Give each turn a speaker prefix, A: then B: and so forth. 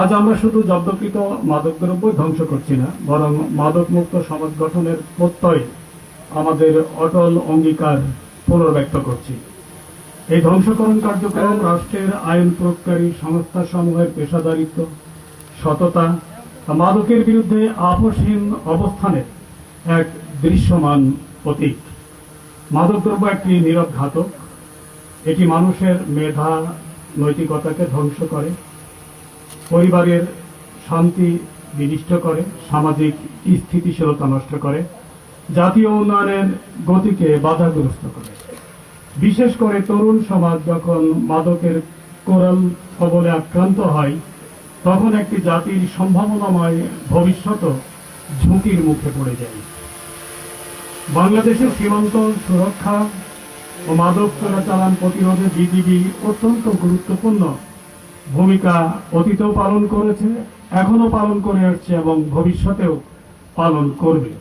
A: আজ আমরা শুধু জব্দকৃত মাদকদ্রব্য ধ্বংস করছি না, বরং মাদকমুক্ত সমাজ গঠনের প্রত্যয় আমাদের অটল অঙ্গীকার পুনর্ব্যক্ত করছি। এই ধ্বংসকরণ কার্যক্রম রাষ্ট্রের আইন প্রয়োগকারী সংস্থাসমূহের পেশাদারিত্ব, সততা, মাদকের বিরুদ্ধে আপোষহীন অবস্থানের এক দৃশ্যমান প্রতীক। মাদকদ্রব্য একটি নীরব ঘাতক। এটি মানুষের মেধা, নৈতিকতাকে ধ্বংস করে, পরিবারের শান্তি বিনষ্ট করে, সামাজিক স্থিতিশীলতা নষ্ট করে, জাতীয় উন্নয়নের গতিকে বাধাগ্রস্ত করে। বিশেষ করে তরুণ সমাজ যখন মাদকের কোরাল কবলে আক্রান্ত হয়, তখন একটি জাতির সম্ভাবনাময় ভবিষ্যৎ ঝুঁকির মুখে পড়ে যায়। বাংলাদেশের সীমান্ত সুরক্ষা ও মাদক চোরাচালান প্রতিরোধে বিজিবি অত্যন্ত গুরুত্বপূর্ণ ভূমিকা অতীতেও পালন করেছে, এখনো পালন করে আসছে এবং ভবিষ্যতেও পালন করবে।